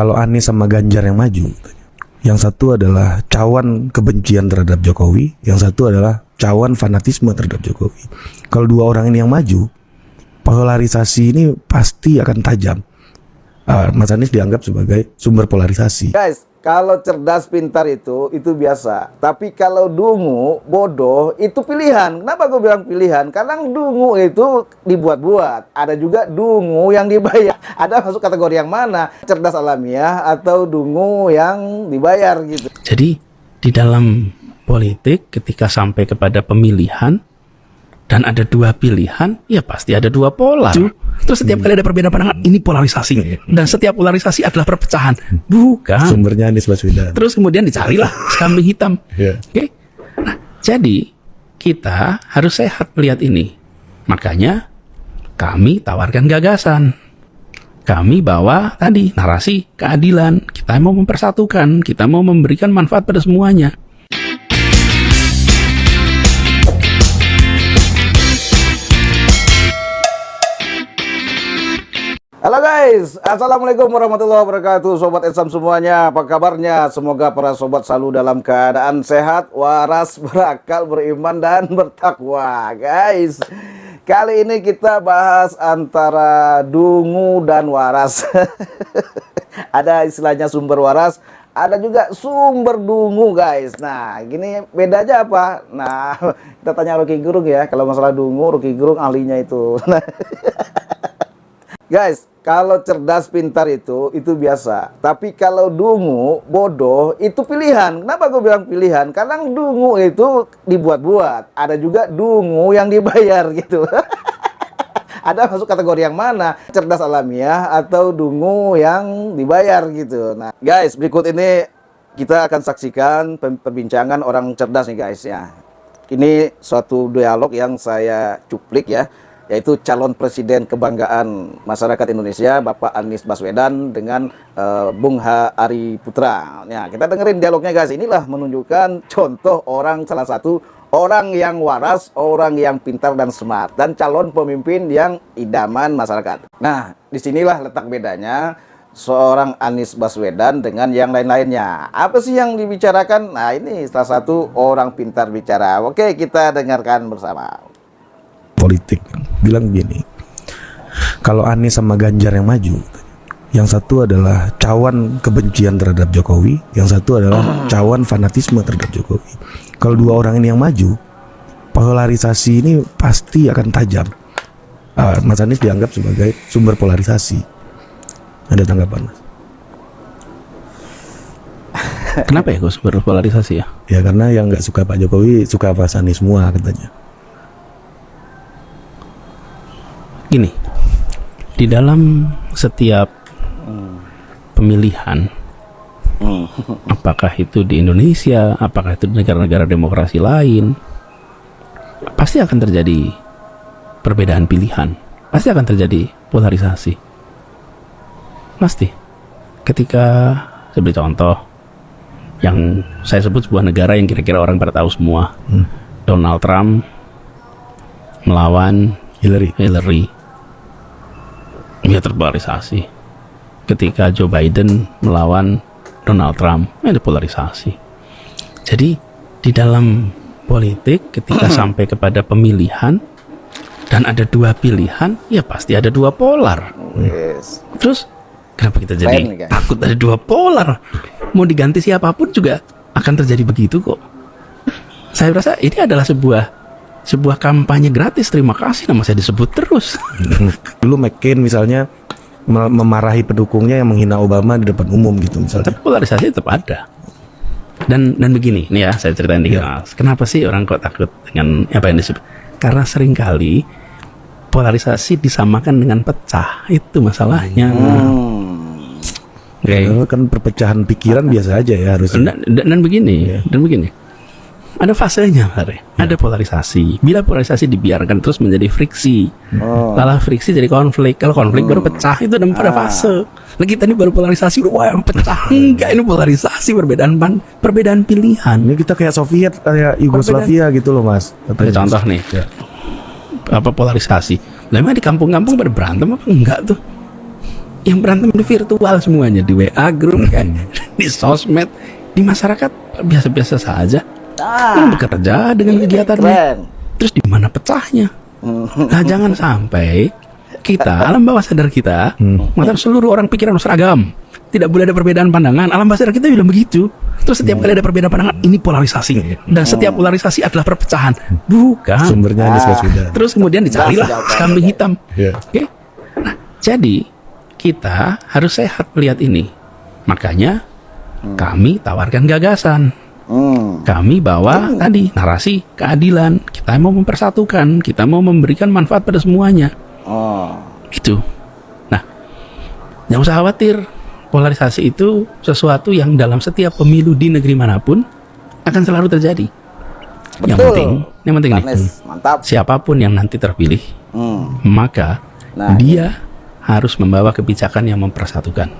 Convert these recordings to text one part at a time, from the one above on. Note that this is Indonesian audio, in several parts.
Kalau Anies sama Ganjar yang maju, yang satu adalah cawan kebencian terhadap Jokowi, yang satu adalah cawan fanatisme terhadap Jokowi. Kalau dua orang ini yang maju, polarisasi ini pasti akan tajam. Mas Anies dianggap sebagai sumber polarisasi. Guys, kalau cerdas pintar itu biasa. Tapi kalau dungu, bodoh, itu pilihan. Kenapa gue bilang pilihan? Karena dungu itu dibuat-buat. Ada juga dungu yang dibayar. Ada masuk kategori yang mana? Cerdas alamiah atau dungu yang dibayar gitu. Jadi di dalam politik ketika sampai kepada pemilihan dan ada dua pilihan, ya pasti ada dua polar. Terus setiap kali ada perbedaan pandangan, ini polarisasi. Dan setiap polarisasi adalah perpecahan. Bukan. Sumbernya Anies Baswedan. Terus kemudian dicarilah kambing hitam. Oke. Nah, jadi kita harus sehat melihat ini. Makanya kami tawarkan gagasan. Kami bawa tadi narasi keadilan. Kita mau mempersatukan, kita mau memberikan manfaat pada semuanya. Halo guys, assalamualaikum warahmatullahi wabarakatuh. Sobat Ensam semuanya, apa kabarnya? Semoga para sobat selalu dalam keadaan sehat, waras, berakal, beriman, dan bertakwa. Guys, kali ini kita bahas antara dungu dan waras. Ada istilahnya sumber waras, ada juga sumber dungu guys. Nah, gini bedanya apa? Nah, kita tanya Rocky Gerung ya. Kalau masalah dungu, Rocky Gerung ahlinya itu. Guys, kalau cerdas pintar itu biasa. Tapi kalau dungu, bodoh, itu pilihan. Kenapa gue bilang pilihan? Karena dungu itu dibuat-buat. Ada juga dungu yang dibayar gitu. Ada masuk kategori yang mana? Cerdas alamiah atau dungu yang dibayar gitu. Nah, guys, berikut ini kita akan saksikan perbincangan orang cerdas nih guys ya. Ini suatu dialog yang saya cuplik ya, yaitu calon presiden kebanggaan masyarakat Indonesia Bapak Anies Baswedan dengan Bung H. Ari Putra. Ya, kita dengerin dialognya guys. Inilah menunjukkan contoh orang, salah satu orang yang waras, orang yang pintar dan smart, dan calon pemimpin yang idaman masyarakat. Nah, disinilah letak bedanya seorang Anies Baswedan dengan yang lain-lainnya. Apa sih yang dibicarakan? Nah, ini salah satu orang pintar bicara. Oke, kita dengarkan bersama. Politik bilang begini, kalau Anies sama Ganjar yang maju, yang satu adalah cawan kebencian terhadap Jokowi, yang satu adalah cawan fanatisme terhadap Jokowi. Kalau dua orang ini yang maju, polarisasi ini pasti akan tajam. Mas Anies dianggap sebagai sumber polarisasi. Ada tanggapan? Kenapa ya kok sumber polarisasi ya? Ya karena yang nggak suka Pak Jokowi suka Mas Anies semua katanya. Gini, di dalam setiap pemilihan, apakah itu di Indonesia, apakah itu di negara-negara demokrasi lain, pasti akan terjadi perbedaan pilihan, pasti akan terjadi polarisasi. Pasti. Ketika saya beri contoh, yang saya sebut sebuah negara yang kira-kira orang pada tahu semua, Donald Trump melawan Hillary. Ya terpolarisasi. Ketika Joe Biden melawan Donald Trump, ada polarisasi. Jadi di dalam politik ketika sampai kepada pemilihan dan ada dua pilihan, ya pasti ada dua polar. Yes. Terus kenapa kita jadi takut ada dua polar? Mau diganti siapapun juga akan terjadi begitu kok. Saya rasa ini adalah sebuah kampanye gratis. Terima kasih, nama saya disebut terus. Dulu McCain misalnya memarahi pendukungnya yang menghina Obama di depan umum gitu misalnya. Tapi polarisasi tetap ada. Dan begini, nih ya saya ceritain dikit. Kenapa sih orang kok takut dengan apa yang disebut? Karena seringkali polarisasi disamakan dengan pecah. Itu masalahnya. Kan perpecahan pikiran biasa aja ya harusnya. Dan begini. Ada fasenya, ada polarisasi. Bila polarisasi dibiarkan terus menjadi friksi, lalu friksi jadi konflik. Kalau konflik baru pecah, itu pada fase. Nah, kita ini baru polarisasi, wah yang pecah. Enggak, ini polarisasi, perbedaan pilihan. Ini kita kayak Soviet, kayak Yugoslavia gitu loh mas. Ada contoh nih, apa polarisasi? Memang di kampung-kampung pada berantem apa enggak tuh? yang berantem di virtual semuanya, di WA group kan, di sosmed, di masyarakat biasa-biasa saja. Yang bekerja dengan ini kegiatannya. keren. Terus di mana pecahnya? Nah, jangan sampai kita, alam bawah sadar kita, mengatakan seluruh orang pikiran seragam. Tidak boleh ada perbedaan pandangan. Alam bawah sadar kita bilang begitu. Terus setiap kali ada perbedaan pandangan, ini polarisasi. Dan setiap polarisasi adalah perpecahan. Bukan. Sumbernya Anies Baswedan. Terus kemudian dicarilah kambing hitam. Iya. Oke. Nah, jadi kita harus sehat melihat ini. Makanya kami tawarkan gagasan. Kami bawa tadi narasi keadilan. Kita mau mempersatukan, kita mau memberikan manfaat pada semuanya. Gitu. Nah, jangan usah khawatir. Polarisasi itu sesuatu yang dalam setiap pemilu di negeri manapun akan selalu terjadi. Betul. Yang penting nih, Anies, mantap. siapapun yang nanti terpilih, maka Nah, dia harus membawa kebijakan yang mempersatukan,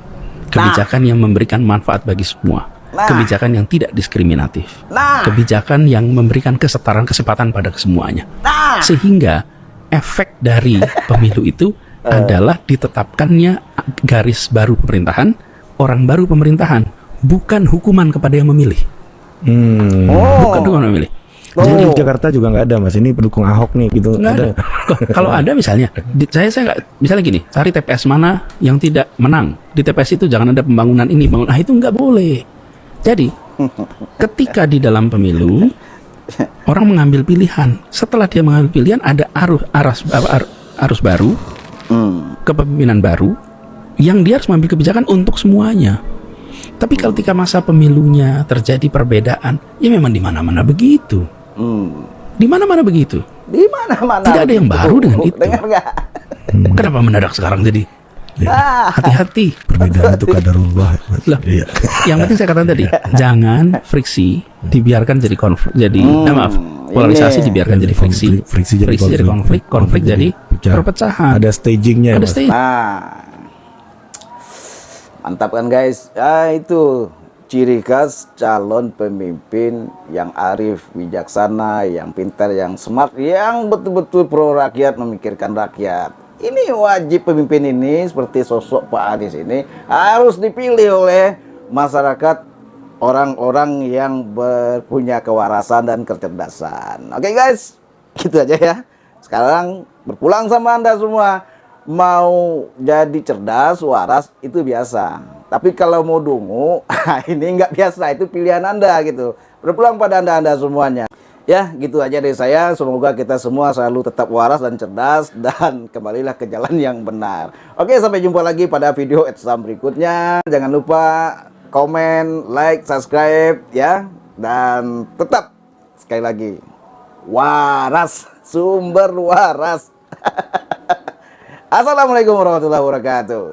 kebijakan yang memberikan manfaat bagi semua, kebijakan yang tidak diskriminatif, kebijakan yang memberikan kesetaraan kesempatan pada kesemuanya, sehingga efek dari pemilu itu adalah ditetapkannya garis baru pemerintahan, orang baru pemerintahan, bukan hukuman kepada yang memilih. Bukan hukuman yang memilih. Jadi di Jakarta juga nggak ada mas. Ini pendukung Ahok nih gitu. Nggak ada. Kalau ada misalnya, saya nggak, misalnya gini, cari TPS mana yang tidak menang. Di TPS itu jangan ada pembangunan ini, bangun. Itu nggak boleh. Jadi, ketika di dalam pemilu, orang mengambil pilihan. Setelah dia mengambil pilihan, ada arus baru, kepemimpinan baru, yang dia harus mengambil kebijakan untuk semuanya. Tapi ketika masa pemilunya terjadi perbedaan, ya memang di mana-mana begitu. Di mana-mana begitu. Di mana-mana. Tidak ada yang baru dengan itu. Dengar nggak? Kenapa mendadak sekarang jadi? Hati-hati. Perbedaan itu kadarullah. Loh, Iya. yang penting saya katakan tadi, jangan friksi dibiarkan jadi konflik. Jadi, maaf, polarisasi dibiarkan jadi friksi. Friksi jadi konflik, konflik jadi perpecahan. Ada stagingnya. Ada Mas. stage. Mantap kan guys. Itu ciri khas calon pemimpin yang arif, bijaksana, yang pintar, yang smart, yang betul-betul pro rakyat, memikirkan rakyat. Ini wajib pemimpin ini seperti sosok Pak Anies ini harus dipilih oleh masyarakat, orang-orang yang punya kewarasan dan kecerdasan. Oke guys, gitu aja ya. Sekarang berpulang sama Anda semua. Mau jadi cerdas, waras itu biasa. Tapi kalau mau dungu, ini nggak biasa. Itu pilihan Anda gitu. Berpulang pada Anda semuanya. Ya, gitu aja dari saya. Semoga kita semua selalu tetap waras dan cerdas, dan kembalilah ke jalan yang benar. Oke, sampai jumpa lagi pada video Etsam berikutnya. Jangan lupa komen, like, subscribe ya. Dan tetap sekali lagi waras, sumber waras. Assalamualaikum warahmatullahi wabarakatuh.